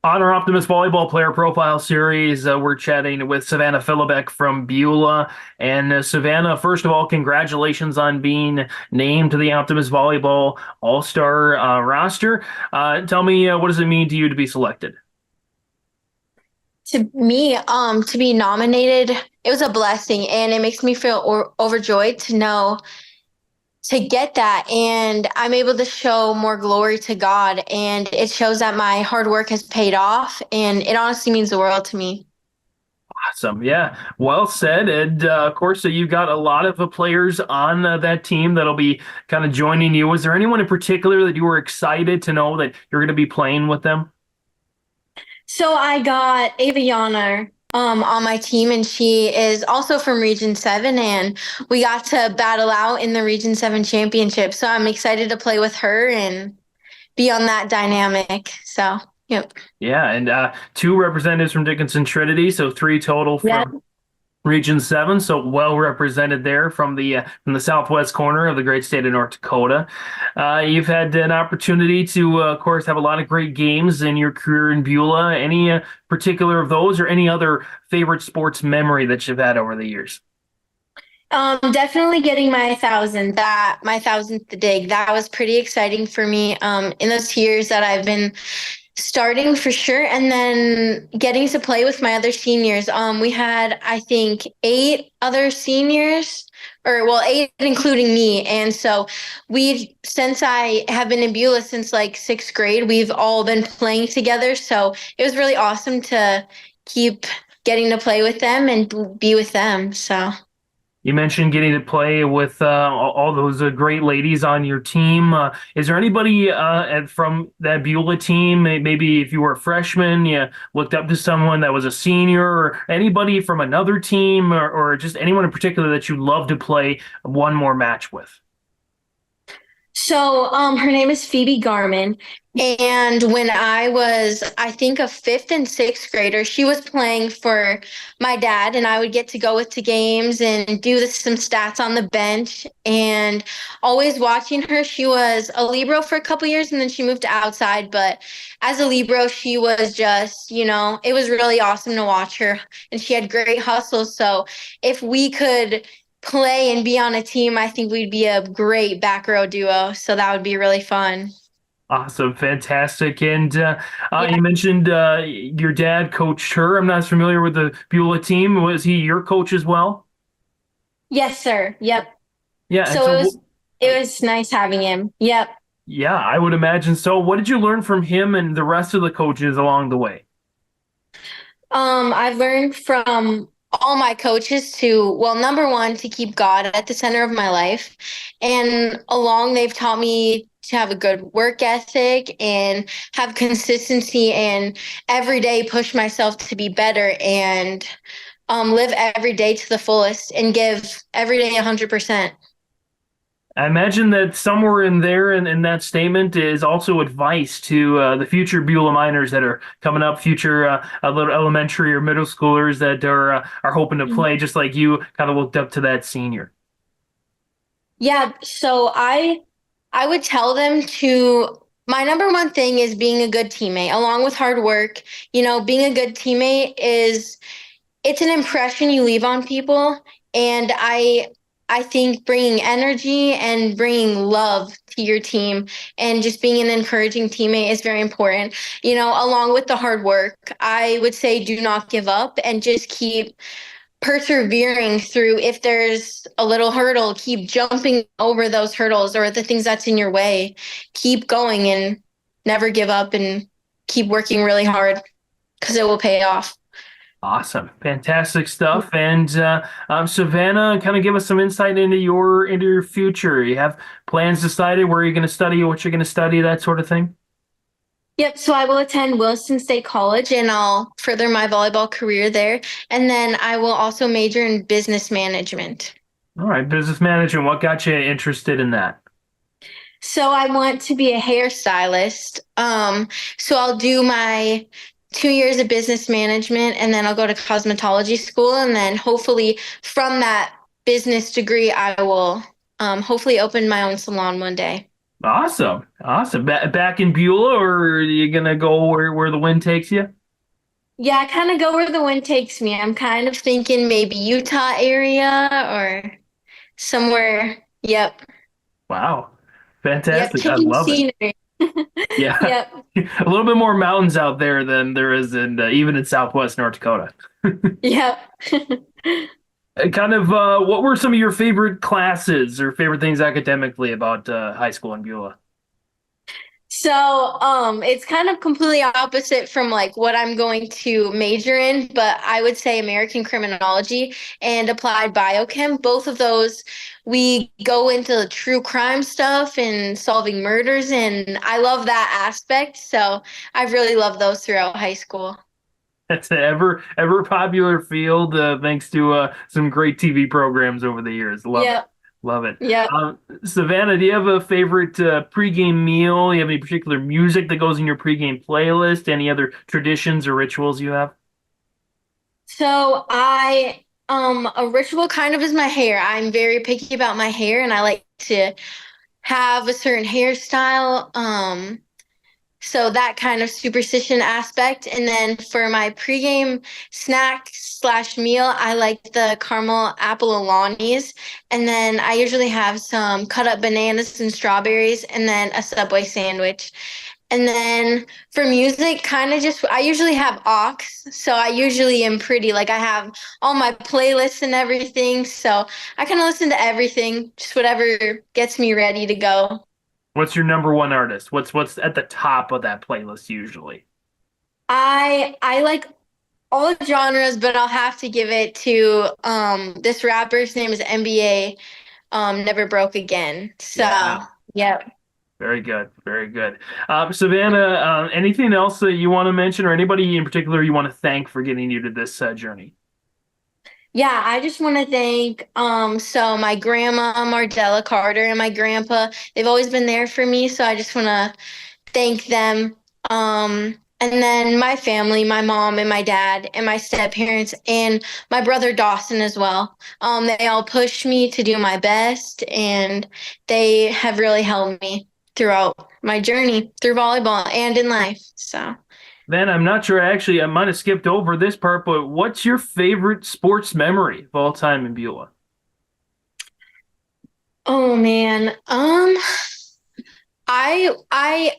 On our Optimist Volleyball Player Profile series, we're chatting with Savana Filibeck from Beulah. And Savannah, first of all, congratulations on being named to the Optimist Volleyball All-Star roster. Tell me, what does it mean to you to be selected? To me, to be nominated, it was a blessing, and it makes me feel overjoyed to know to get that, and I'm able to show more glory to God, and it shows that my hard work has paid off, and it honestly means the world to me. Awesome. Yeah. Well said. And of course, so you've got a lot of players on that team that'll be kind of joining you. Was there anyone in particular that you were excited to know that you're going to be playing with them? So I got Aviana on my team, and she is also from Region 7, and we got to battle out in the Region 7 championship. So I'm excited to play with her and be on that dynamic. So, yep. Yeah, and two representatives from Dickinson Trinity, so three total Yeah. from Region 7, so well represented there from the southwest corner of the great state of North Dakota. You've had an opportunity to, of course, have a lot of great games in your career in Beulah. Any particular of those, or any other favorite sports memory that you've had over the years? Definitely getting my thousandth dig. That was pretty exciting for me. In those years that I've been starting for sure, and then getting to play with my other seniors. We had, I think, eight other seniors, or well, eight including me. And so since I have been in Beulah since like sixth grade, we've all been playing together. So it was really awesome to keep getting to play with them and be with them. So. You mentioned getting to play with all those great ladies on your team. Is there anybody from that Beulah team, maybe if you were a freshman, you looked up to someone that was a senior, or anybody from another team, or just anyone in particular that you'd love to play one more match with? So, her name is Phoebe Garman. And when I was, I think, a fifth and sixth grader, she was playing for my dad, and I would get to go with to games and do some stats on the bench. And always watching her, she was a Libro for a couple years, and then she moved to outside. But as a Libro, she was just, it was really awesome to watch her, and she had great hustle. So if we could play and be on a team, I think we'd be a great back row duo. So that would be really fun. Awesome, fantastic. And Yeah. you mentioned your dad coached her. I'm not as familiar with the Beulah team. Was he your coach as well? Yes, sir. Yep. Yeah, and So so it was nice having him. Yep. yeah, I would imagine so. What did you learn from him and the rest of the coaches along the way? I've learned from all my coaches to, well, number one, to keep God at the center of my life. And along, they've taught me to have a good work ethic and have consistency and every day push myself to be better and live every day to the fullest and give every day 100%. I imagine that somewhere in there in that statement is also advice to the future Beulah miners that are coming up, future little elementary or middle schoolers that are hoping to play, just like you kind of looked up to that senior. Yeah, so I would tell them to my number one thing is being a good teammate along with hard work. Being a good teammate is it's an impression you leave on people, and I think bringing energy and bringing love to your team and just being an encouraging teammate is very important. Along with the hard work, I would say do not give up and just keep persevering through. If there's a little hurdle, keep jumping over those hurdles or the things that's in your way. Keep going and never give up and keep working really hard because it will pay off. Awesome, fantastic stuff. And Savannah, kind of give us some insight into your future. You have plans decided where you're going to study, what you're going to study, that sort of thing. Yep, so I will attend Wilson State College and I'll further my volleyball career there. And then I will also major in business management. All right, business management. What got you interested in that? So I want to be a hairstylist. So I'll do my 2 years of business management and then I'll go to cosmetology school. And then hopefully from that business degree, I will hopefully open my own salon one day. Awesome. Awesome. Back in Beulah, or are you gonna go where the wind takes you? Yeah, I kind of go where the wind takes me. I'm kind of thinking maybe Utah area or somewhere. Yep. Wow. Yep. Fantastic. I Change love it. scenery. Yeah. Yep. A little bit more mountains out there than there is in even in Southwest North Dakota. Yep. Kind of, what were some of your favorite classes or favorite things academically about high school in Beulah? So, it's kind of completely opposite from like what I'm going to major in, but I would say American criminology and applied biochem. Both of those, we go into true crime stuff and solving murders, and I love that aspect. So I've really loved those throughout high school. It's an ever popular field, thanks to some great TV programs over the years. Love it. Yep. Love it. Yep. Savannah, do you have a favorite pregame meal? You have any particular music that goes in your pregame playlist? Any other traditions or rituals you have? So a ritual kind of is my hair. I'm very picky about my hair and I like to have a certain hairstyle. So that kind of superstition aspect. And then for my pregame snack slash meal, I like the caramel apple alanis. And then I usually have some cut up bananas and strawberries and then a Subway sandwich. And then for music, kind of just, I usually have aux. So I usually am pretty, like I have all my playlists and everything. So I kind of listen to everything, just whatever gets me ready to go. What's your number one artist? What's at the top of that playlist usually? I like all genres, but I'll have to give it to this rapper's name is NBA Never Broke Again. So Yeah, yep. very good, very good. Savannah, anything else that you want to mention, or anybody in particular you want to thank for getting you to this journey? Yeah, I just want to thank so my grandma Mardella Carter and my grandpa, they've always been there for me, so I just want to thank them. And then my family, my mom and my dad and my step parents and my brother Dawson as well. They all pushed me to do my best and they have really helped me throughout my journey through volleyball and in life. So, Then I'm not sure. Actually, I might have skipped over this part, but what's your favorite sports memory of all time in Beulah? oh man. I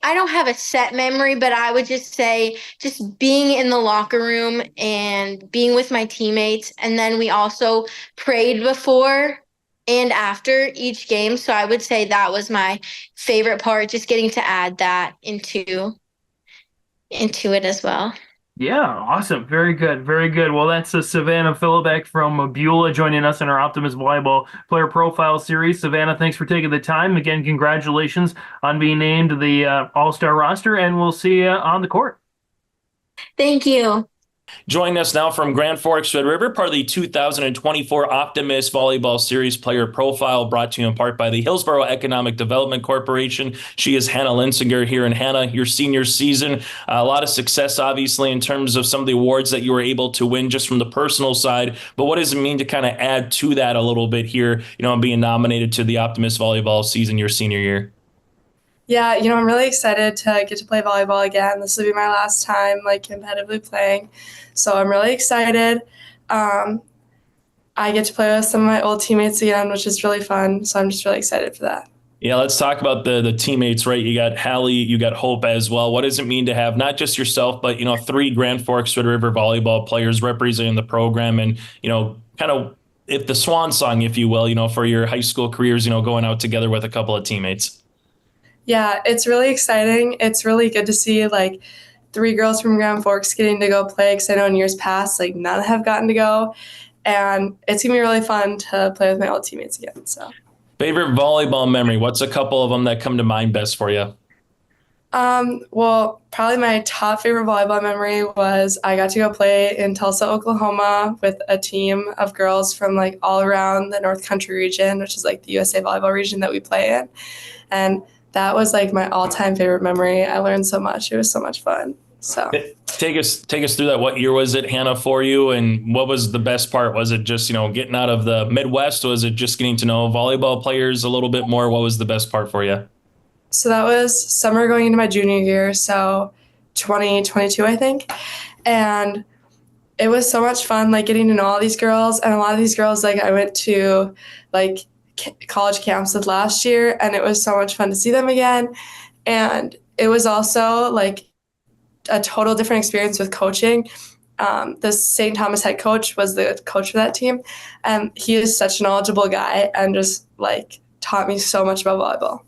don't have a set memory, but I would just say just being in the locker room and being with my teammates. And then we also prayed before and after each game. So I would say that was my favorite part, just getting to add that into it as well. Yeah, awesome. Very good. Very good. Well, that's Savannah Filibeck from Beulah joining us in our Optimist Volleyball Player Profile Series. Savannah, thanks for taking the time. Again, congratulations on being named the All-Star roster, and we'll see you on the court. Thank you. Joining us now from Grand Forks, Red River, part of the 2024 Optimist Volleyball Series Player Profile, brought to you in part by the Hillsborough Economic Development Corporation. She is Hannah Litzinger here. And Hannah, your senior season, a lot of success, obviously, in terms of some of the awards that you were able to win just from the personal side. But what does it mean to kind of add to that a little bit here, being nominated to the Optimist Volleyball season your senior year? Yeah, I'm really excited to get to play volleyball again. This will be my last time competitively playing. So I'm really excited. I get to play with some of my old teammates again, which is really fun. So I'm just really excited for that. Yeah, let's talk about the teammates, right? You got Hallie, you got Hope as well. What does it mean to have not just yourself, but, three Grand Forks Red River volleyball players representing the program and, kind of if the swan song, if you will, for your high school careers, going out together with a couple of teammates? Yeah, it's really exciting. It's really good to see three girls from Grand Forks getting to go play because I know in years past, none have gotten to go. And it's going to be really fun to play with my old teammates again. So, favorite volleyball memory? What's a couple of them that come to mind best for you? Well, probably my top favorite volleyball memory was I got to go play in Tulsa, Oklahoma with a team of girls from all around the North Country region, which is the USA volleyball region that we play in. And that was my all-time favorite memory. I learned so much. It was so much fun. So take us through that. What year was it, Hannah, for you? And what was the best part? Was it just, getting out of the Midwest? Was it just getting to know volleyball players a little bit more? What was the best part for you? So that was summer going into my junior year, so 2022, I think. And it was so much fun, like getting to know all these girls. And a lot of these girls, like I went to like college camps with last year, and it was so much fun to see them again. And it was also like a total different experience with coaching. The St. Thomas head coach was the coach for that team, and he is such a knowledgeable guy and just like taught me so much about volleyball.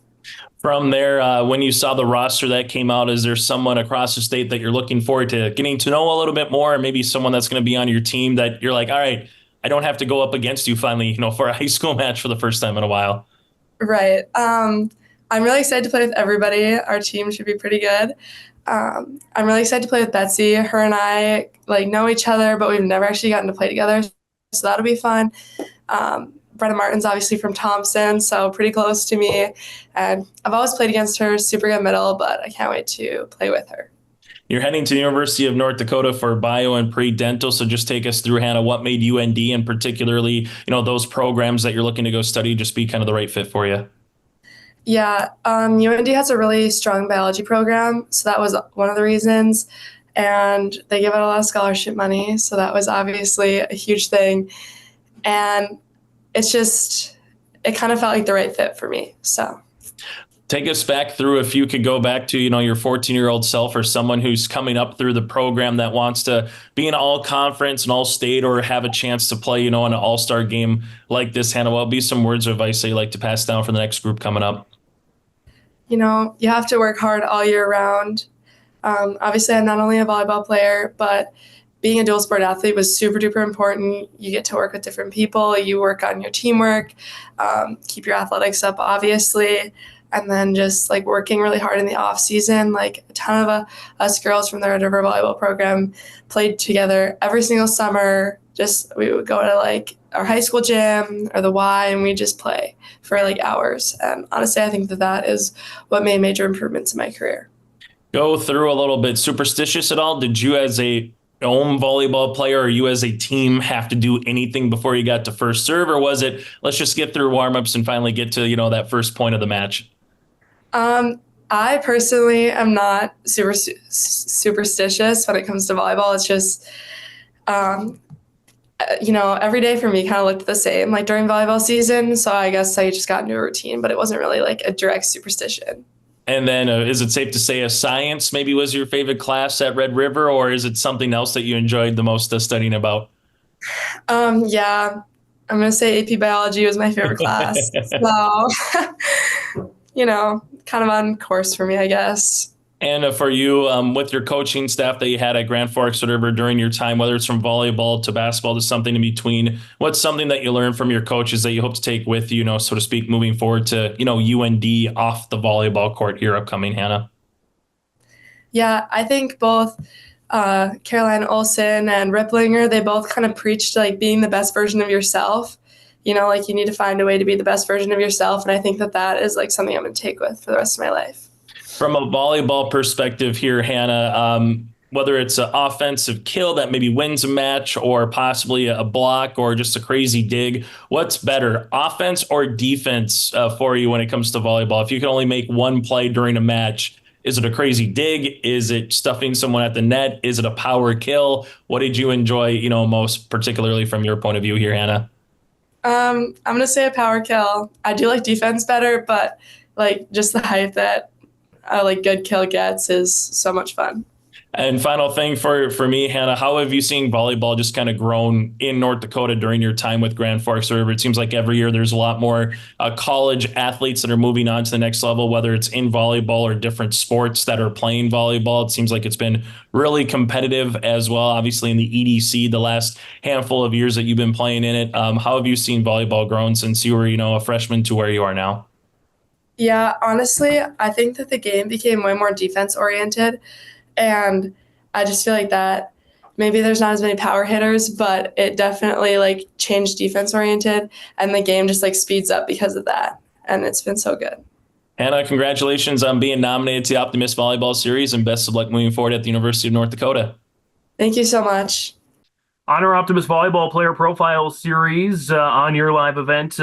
From there, when you saw the roster that came out, is there someone across the state that you're looking forward to getting to know a little bit more, or maybe someone that's going to be on your team that you're like, all right, I don't have to go up against you finally, for a high school match for the first time in a while? Right. I'm really excited to play with everybody. Our team should be pretty good. I'm really excited to play with Betsy. Her and I like know each other, but we've never actually gotten to play together, so that'll be fun. Brenna Martin's obviously from Thompson, so pretty close to me, and I've always played against her. Super good middle, but I can't wait to play with her. You're heading to the University of North Dakota for bio and pre-dental, so just take us through, Hannah, what made UND and particularly, those programs that you're looking to go study just be kind of the right fit for you? Yeah, UND has a really strong biology program, so that was one of the reasons. And they give out a lot of scholarship money, so that was obviously a huge thing. And it kind of felt like the right fit for me. So take us back through, if you could go back to, your 14-year-old self or someone who's coming up through the program that wants to be an all-conference, an all-state, or have a chance to play, in an all-star game like this, Hannah. What would be some words of advice that you'd like to pass down for the next group coming up? You have to work hard all year round. Obviously, I'm not only a volleyball player, but being a dual sport athlete was super duper important. You get to work with different people. You work on your teamwork, keep your athletics up, obviously, and then just like working really hard in the off season. Like a ton of us girls from the Red River volleyball program played together every single summer. We would go to like our high school gym or the Y, and we just play for like hours. And honestly, I think that is what made major improvements in my career. Go through a little bit. Superstitious at all? Did you as a home volleyball player or you as a team have to do anything before you got to first serve? Or was it, let's just get through warmups and finally get to, that first point of the match? I personally am not superstitious when it comes to volleyball. It's just, every day for me kind of looked the same, like during volleyball season. So I guess I just got into a routine, but it wasn't really like a direct superstition. And then is it safe to say a science maybe was your favorite class at Red River, or is it something else that you enjoyed the most studying about? Yeah, I'm going to say AP biology was my favorite class. So, kind of on course for me, I guess. And for you, with your coaching staff that you had at Grand Forks, whatever, during your time, whether it's from volleyball to basketball to something in between, what's something that you learned from your coaches that you hope to take with you, so to speak, moving forward to, UND off the volleyball court here upcoming, Hannah? Yeah, I think both Caroline Olson and Riplinger, they both kind of preached like being the best version of yourself. Like you need to find a way to be the best version of yourself. And I think that is like something I'm going to take with for the rest of my life. From a volleyball perspective here, Hannah, whether it's an offensive kill that maybe wins a match or possibly a block or just a crazy dig, what's better, offense or defense for you when it comes to volleyball? If you can only make one play during a match, is it a crazy dig? Is it stuffing someone at the net? Is it a power kill? What did you enjoy, most particularly from your point of view here, Hannah? I'm going to say a power kill. I do like defense better, but like just the hype that like good kill gets is so much fun. And final thing for me, Hannah, how have you seen volleyball just kind of grown in North Dakota during your time with Grand Forks River? It seems like every year there's a lot more college athletes that are moving on to the next level, whether it's in volleyball or different sports that are playing volleyball. It seems like it's been really competitive as well, obviously in the EDC the last handful of years that you've been playing in it. How have you seen volleyball grown since you were, a freshman to where you are now? Yeah, honestly, I think that the game became way more defense oriented. And I just feel like that maybe there's not as many power hitters, but it definitely like changed defense oriented, and the game just like speeds up because of that. And it's been so good. Hannah, congratulations on being nominated to the Optimists Volleyball Series, and best of luck moving forward at the University of North Dakota. Thank you so much. Honor Optimist Volleyball Player Profile Series on your live event,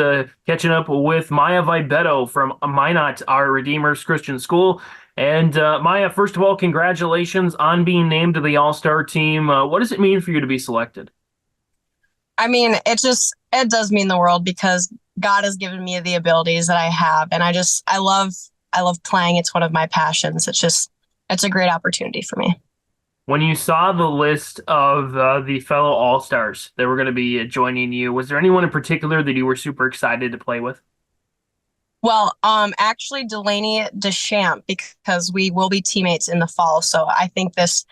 catching up with Maya Vibeto from Minot, our Redeemers Christian School. And Maya, first of all, congratulations on being named to the All-Star team. What does it mean for you to be selected? I mean, it does mean the world because God has given me the abilities that I have. And I love playing. It's one of my passions. It's a great opportunity for me. When you saw the list of the fellow All-Stars that were going to be joining you, was there anyone in particular that you were super excited to play with? Well, actually Delaney Deschamps, because we will be teammates in the fall. So I think this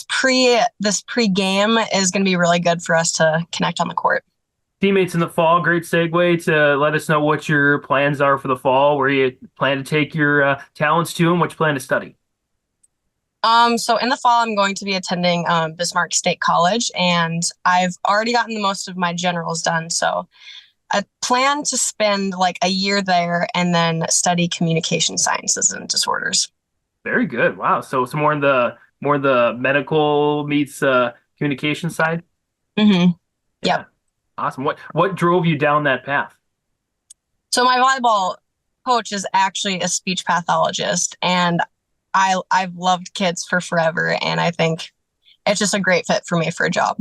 pre-game is going to be really good for us to connect on the court. Teammates in the fall, great segue to let us know what your plans are for the fall, where you plan to take your talents to and what you plan to study. So in the fall, I'm going to be attending Bismarck State College, and I've already gotten the most of my generals done. So I plan to spend like a year there and then study communication sciences and disorders. Very good. Wow. So it's more in the medical meets communication side. Mm-hmm. Yeah. Yep. Awesome. What drove you down that path? So my volleyball coach is actually a speech pathologist, and I've loved kids for forever, and I think it's just a great fit for me for a job.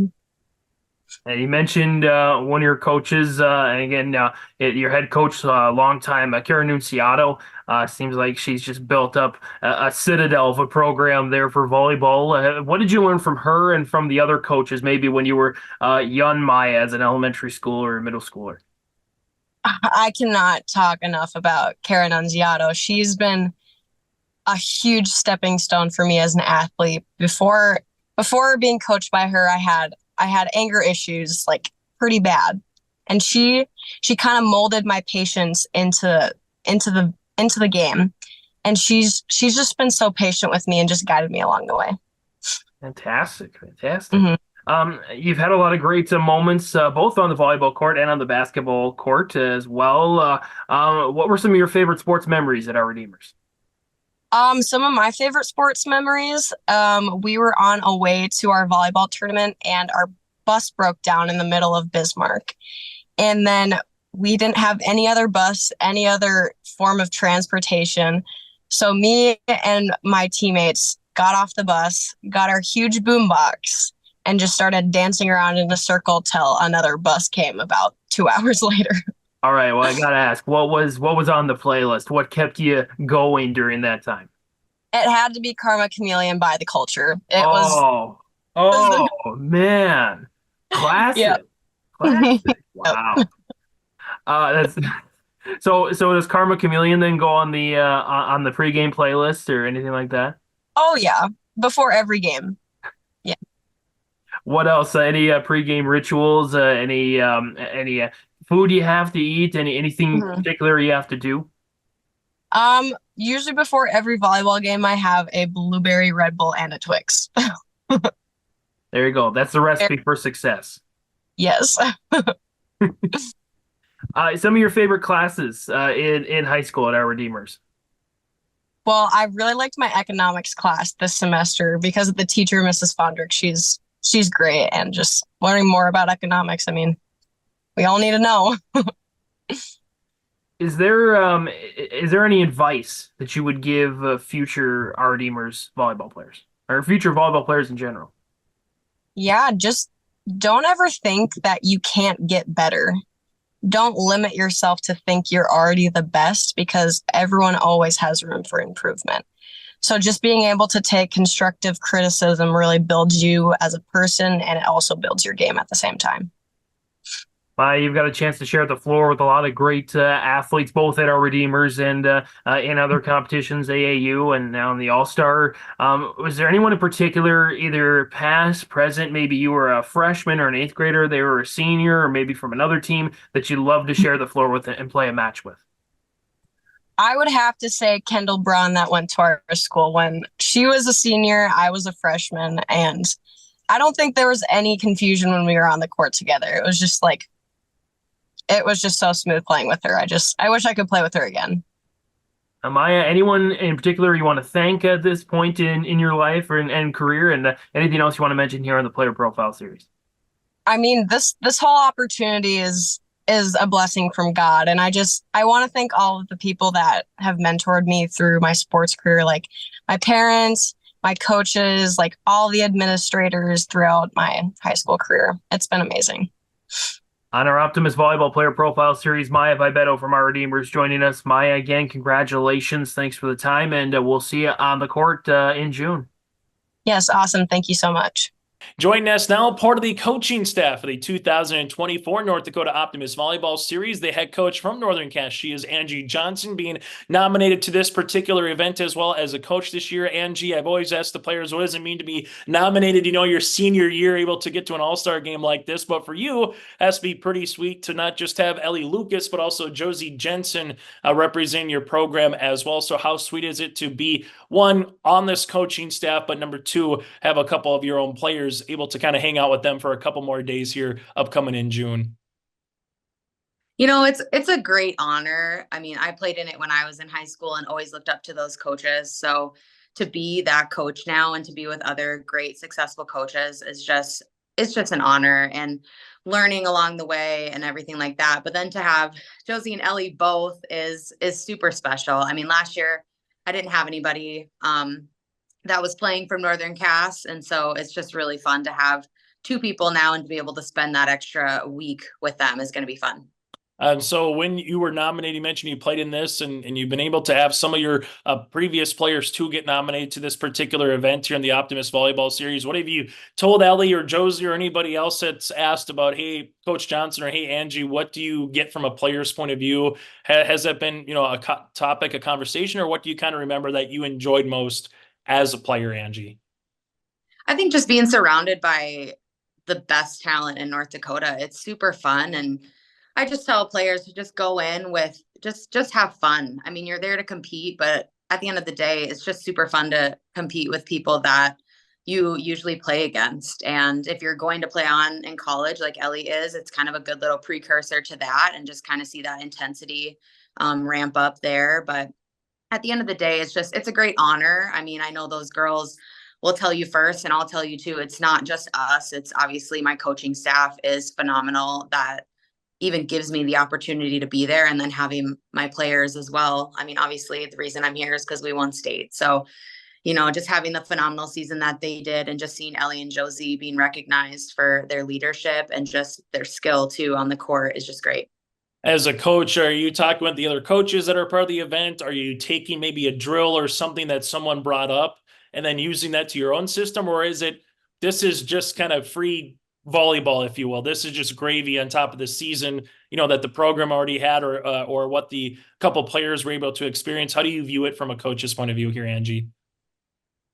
And you mentioned one of your coaches, and again, your head coach, long time, Karen Nunciato. Seems like she's just built up a citadel of a program there for volleyball. What did you learn from her and from the other coaches, maybe when you were young Maya as an elementary schooler or middle schooler? I cannot talk enough about Karen Nunciato. She's been a huge stepping stone for me as an athlete. Before being coached by her, I had anger issues, like pretty bad. And she kind of molded my patience into the game. And she's just been so patient with me and just guided me along the way. Fantastic. Mm-hmm. You've had a lot of great moments, both on the volleyball court and on the basketball court as well. What were some of your favorite sports memories at our Redeemers? Some of my favorite sports memories, we were on a way to our volleyball tournament and our bus broke down in the middle of Bismarck. And then we didn't have any other bus, any other form of transportation. So me and my teammates got off the bus, got our huge boombox, and just started dancing around in a circle till another bus came about 2 hours later. All right, well, I gotta ask, what was on the playlist? What kept you going during that time? It had to be Karma Chameleon by The Culture. Man, classic, Yep. classic. Wow. That's so. Does Karma Chameleon then go on the pregame playlist or anything like that? Oh yeah, before every game. Yeah. What else? Any pregame rituals? Any food you have to eat? Anything particular you have to do? Usually before every volleyball game, I have a blueberry Red Bull and a Twix. There you go. That's the recipe for success. Yes. Some of your favorite classes in high school at our Redeemers? Well, I really liked my economics class this semester because of the teacher, Mrs. Fondrick. She's great, and just learning more about economics. I mean, we all need to know. Is there any advice that you would give future our Redeemers volleyball players or future volleyball players in general? Yeah, just don't ever think that you can't get better. Don't limit yourself to think you're already the best because everyone always has room for improvement. So just being able to take constructive criticism really builds you as a person, and it also builds your game at the same time. You've got a chance to share the floor with a lot of great athletes, both at our Redeemers and in other competitions, AAU, and now in the All-Star. Was there anyone in particular, either past, present, maybe you were a freshman or an eighth grader, they were a senior, or maybe from another team that you'd love to share the floor with and play a match with? I would have to say Kendall Braun that went to our school. When she was a senior, I was a freshman, and I don't think there was any confusion when we were on the court together. It was just so smooth playing with her. I wish I could play with her again. Maya, anyone in particular you want to thank at this point in your life and career, and anything else you want to mention here on the Player Profile Series? I mean, this whole opportunity is a blessing from God. And I want to thank all of the people that have mentored me through my sports career, like my parents, my coaches, like all the administrators throughout my high school career. It's been amazing. On our Optimist Volleyball Player Profile Series, Maya Vibeto from our Redeemers joining us. Maya, again, congratulations. Thanks for the time, and we'll see you on the court in June. Yes, awesome. Thank you so much. Joining us now, part of the coaching staff of the 2024 North Dakota Optimist Volleyball Series, the head coach from Northern Cass. She is Angie Johnson, being nominated to this particular event as well as a coach this year. Angie, I've always asked the players, what does it mean to be nominated? You know, your senior year, able to get to an all-star game like this. But for you, it has to be pretty sweet to not just have Ellie Lucas, but also Josie Jensen representing your program as well. So how sweet is it to be, one, on this coaching staff, but number two, have a couple of your own players able to kind of hang out with them for a couple more days here upcoming in June? You know, it's a great honor. I mean, I played in it when I was in high school and always looked up to those coaches. So to be that coach now and to be with other great successful coaches is just it's just an honor, and learning along the way and everything like that. But then to have Josie and Ellie both is super special. I mean, last year I didn't have anybody that was playing from Northern Cass, and so it's just really fun to have two people now and to be able to spend that extra week with them is going to be fun. So when you were nominated, you mentioned you played in this, and you've been able to have some of your previous players too get nominated to this particular event here in the Optimist Volleyball Series. What have you told Ellie or Josie or anybody else that's asked about, hey, Coach Johnson, or hey, Angie, what do you get from a player's point of view? Has that been, you know, a topic, a conversation, or what do you kind of remember that you enjoyed most as a player, Angie? I think just being surrounded by the best talent in North Dakota, it's super fun. And I just tell players to just go in with just have fun. I mean, you're there to compete, but at the end of the day, it's just super fun to compete with people that you usually play against. And if you're going to play on in college like Ellie is, it's kind of a good little precursor to that, and just kind of see that intensity ramp up there. But at the end of the day, it's a great honor. I mean, I know those girls will tell you first, and I'll tell you too, it's not just us. It's obviously my coaching staff is phenomenal that even gives me the opportunity to be there, and then having my players as well. I mean, obviously the reason I'm here is because we won state. So, you know, just having the phenomenal season that they did, and just seeing Ellie and Josie being recognized for their leadership and just their skill too on the court is just great. As a coach, are you talking with the other coaches that are part of the event? Are you taking maybe a drill or something that someone brought up and then using that to your own system? Or is it, this is just kind of free volleyball, if you will? This is just gravy on top of the season, you know, that the program already had, or what the couple players were able to experience? How do you view it from a coach's point of view here, Angie?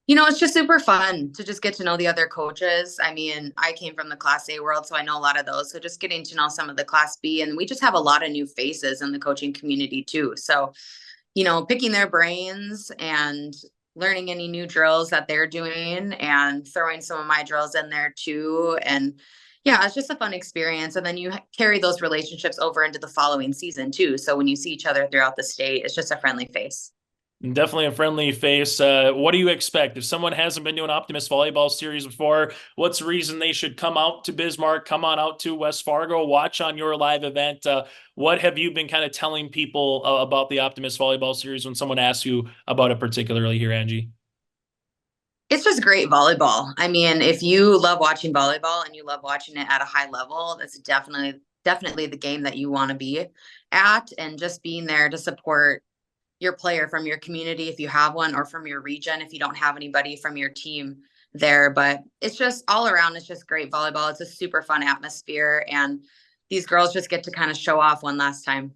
You know, it's just super fun to just get to know the other coaches. I mean, I came from the Class A world, so I know a lot of those. So just getting to know some of the Class B, and we just have a lot of new faces in the coaching community too. So, you know, picking their brains and learning any new drills that they're doing and throwing some of my drills in there too. And yeah, it's just a fun experience. And then you carry those relationships over into the following season too. So when you see each other throughout the state, it's just a friendly face. Definitely a friendly face. What do you expect? If someone hasn't been to an Optimist Volleyball Series before, what's the reason they should come out to Bismarck, come on out to West Fargo, watch on your live event? What have you been kind of telling people about the Optimist Volleyball Series when someone asks you about it particularly here, Angie? It's just great volleyball. I mean, if you love watching volleyball and you love watching it at a high level, that's definitely the game that you want to be at. And just being there to support your player from your community if you have one, or from your region if you don't have anybody from your team there. But it's just all around, it's just great volleyball. It's a super fun atmosphere, and these girls just get to kind of show off one last time.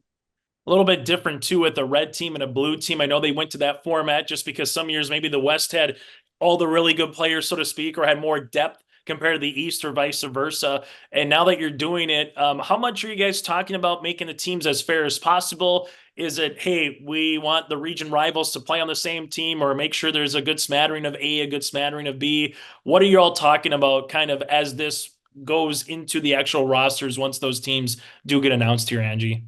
A little bit different too with a red team and a blue team. I know they went to that format just because some years maybe the West had all the really good players, so to speak, or had more depth compared to the East, or vice versa. And now that you're doing it, how much are you guys talking about making the teams as fair as possible? Is it, hey, we want the region rivals to play on the same team, or make sure there's a good smattering of A, a good smattering of B? What are you all talking about kind of as this goes into the actual rosters once those teams do get announced here, Angie?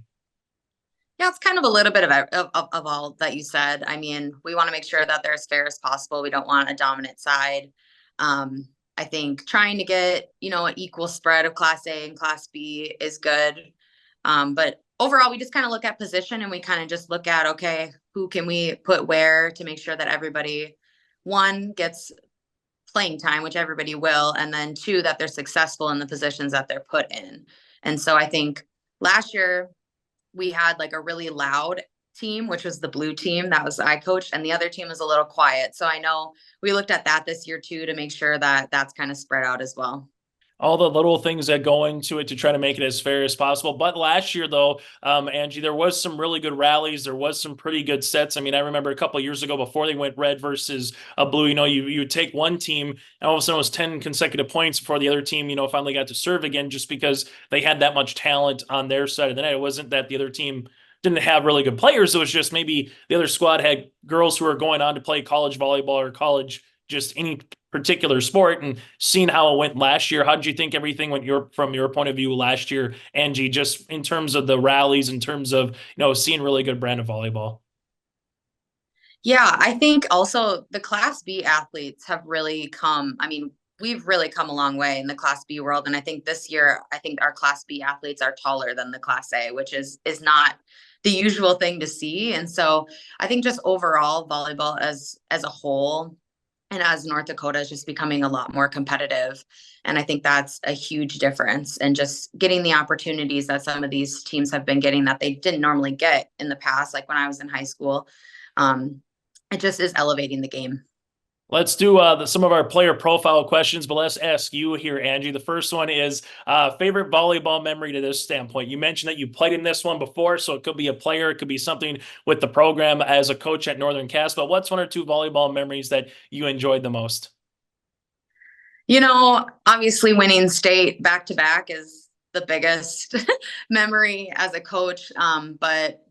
Yeah, it's kind of a little bit of all that you said. I mean, we want to make sure that they're as fair as possible. We don't want a dominant side. I think trying to get, an equal spread of Class A and Class B is good. But overall, we just kind of look at position and we kind of just look at, okay, who can we put where to make sure that everybody, one, gets playing time, which everybody will, and then two, that they're successful in the positions that they're put in. And so I think last year we had like a really loud team, which was the blue team that was I coached, and the other team was a little quiet. So I know we looked at that this year too to make sure that that's kind of spread out as well. All the little things that go into it to try to make it as fair as possible. But last year, though, Angie, there was some really good rallies. There was some pretty good sets. I mean, I remember a couple of years ago before they went red versus a blue, you would take one team and all of a sudden it was 10 consecutive points before the other team, finally got to serve again just because they had that much talent on their side of the net. It wasn't that the other team didn't have really good players. It was just maybe the other squad had girls who were going on to play college volleyball or college, just any particular sport. And seeing how it went last year, how did you think everything went from your point of view last year, Angie, just in terms of the rallies, in terms of, seeing really good brand of volleyball? Yeah, I think also the Class B athletes have really come. I mean, we've really come a long way in the Class B world. And I think this year, I think our Class B athletes are taller than the Class A, which is not the usual thing to see. And so I think just overall volleyball as a whole and as North Dakota is just becoming a lot more competitive. And I think that's a huge difference. And just getting the opportunities that some of these teams have been getting that they didn't normally get in the past, like when I was in high school. It just is elevating the game. Let's do some of our player profile questions, but let's ask you here, Angie. The first one is favorite volleyball memory to this standpoint. You mentioned that you played in this one before, so it could be a player, it could be something with the program as a coach at Northern Cass, but what's one or two volleyball memories that you enjoyed the most? Obviously winning state back to back is the biggest memory as a coach, but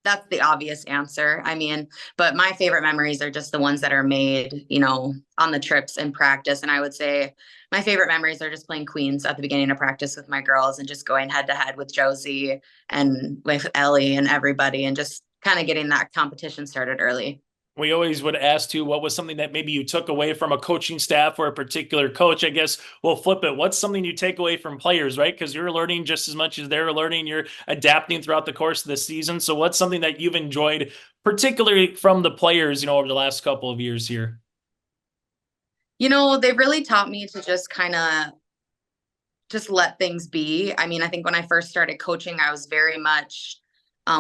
that's the obvious answer. I mean, but my favorite memories are just the ones that are made, on the trips and practice. And I would say my favorite memories are just playing queens at the beginning of practice with my girls and just going head to head with Josie and with Ellie and everybody and just kind of getting that competition started early. We always would ask too, what was something that maybe you took away from a coaching staff or a particular coach? I guess we'll flip it. What's something you take away from players, right? Because you're learning just as much as they're learning. You're adapting throughout the course of the season. So what's something that you've enjoyed, particularly from the players, over the last couple of years here? They really taught me to just kind of just let things be. I mean, I think when I first started coaching, I was very much,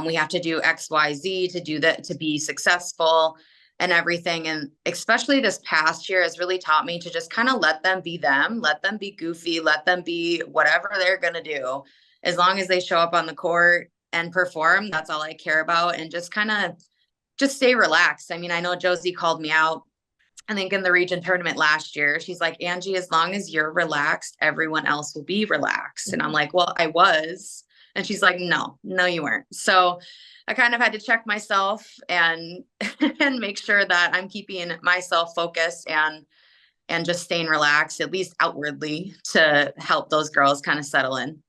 we have to do X, Y, Z to do that, to be successful and everything. And especially this past year has really taught me to just kind of let them be them, let them be goofy, let them be whatever they're going to do. As long as they show up on the court and perform, that's all I care about. And just kind of just stay relaxed. I mean, I know Josie called me out, I think in the region tournament last year. She's like, Angie, as long as you're relaxed, everyone else will be relaxed. And I'm like, well, I was. And she's like, no, you weren't. So I kind of had to check myself and make sure that I'm keeping myself focused and just staying relaxed, at least outwardly, to help those girls kind of settle in.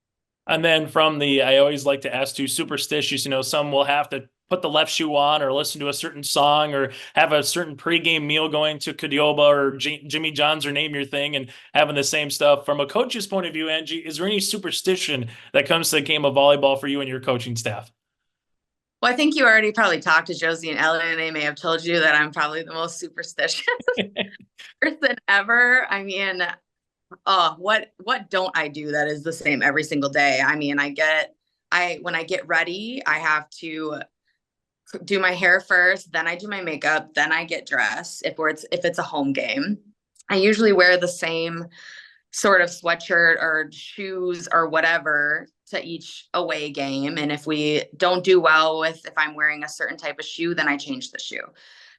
And then I always like to ask too, superstitious, some will have to put the left shoe on or listen to a certain song or have a certain pregame meal going to Qdoba or Jimmy John's or name your thing and having the same stuff. From a coach's point of view, Angie, is there any superstition that comes to the game of volleyball for you and your coaching staff? Well, I think you already probably talked to Josie and Ellie, and they may have told you that I'm probably the most superstitious person ever. I mean, what don't I do that is the same every single day? I mean, when I get ready, I have to do my hair first, then I do my makeup, then I get dressed. If it's a home game, I usually wear the same sort of sweatshirt or shoes or whatever to each away game. And if we don't do well if I'm wearing a certain type of shoe, then I change the shoe.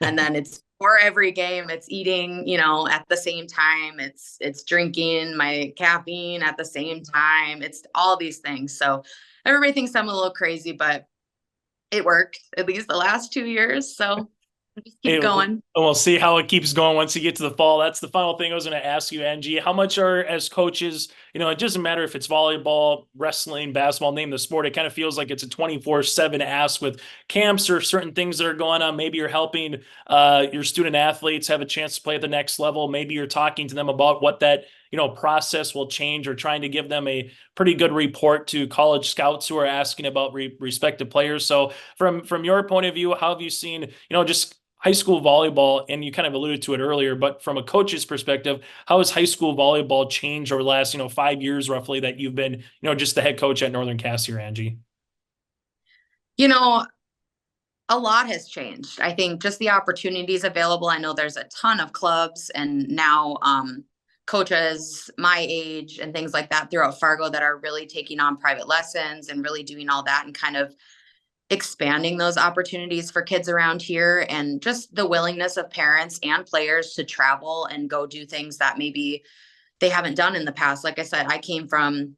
And then it's for every game, it's eating, at the same time, it's drinking my caffeine at the same time. It's all these things. So everybody thinks I'm a little crazy, but it worked at least the last 2 years. So Just keep going. We'll see how it keeps going once you get to the fall. That's the final thing I was going to ask you, Angie. How much are, as coaches, it doesn't matter if it's volleyball, wrestling, basketball, name the sport. It kind of feels like it's a 24/7 ask with camps or certain things that are going on. Maybe you're helping your student athletes have a chance to play at the next level. Maybe you're talking to them about what that process will change, or trying to give them a pretty good report to college scouts who are asking about respective players. So from your point of view, how have you seen, just high school volleyball, and you kind of alluded to it earlier, but from a coach's perspective, how has high school volleyball changed over the last, 5 years roughly that you've been, just the head coach at Northern Cass here, Angie? A lot has changed. I think just the opportunities available. I know there's a ton of clubs and now coaches my age and things like that throughout Fargo that are really taking on private lessons and really doing all that and kind of expanding those opportunities for kids around here, and just the willingness of parents and players to travel and go do things that maybe they haven't done in the past. Like I said, I came from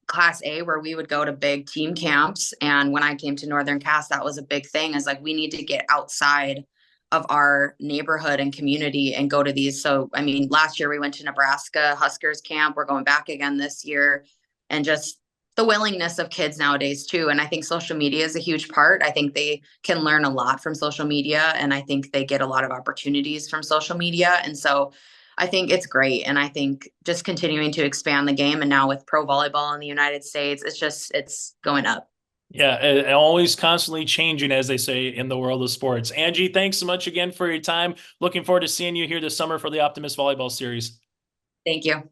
Class A where we would go to big team camps. And when I came to Northern Cass, that was a big thing, is like, we need to get outside of our neighborhood and community and go to these. So, I mean, last year we went to Nebraska Huskers camp. We're going back again this year, and just the willingness of kids nowadays too. And I think social media is a huge part. I think they can learn a lot from social media, and I think they get a lot of opportunities from social media. And so I think it's great. And I think just continuing to expand the game, and now with pro volleyball in the United States, it's going up. Yeah, and always constantly changing, as they say in the world of sports. Angie, thanks so much again for your time. Looking forward to seeing you here this summer for the Optimist Volleyball Series. Thank you.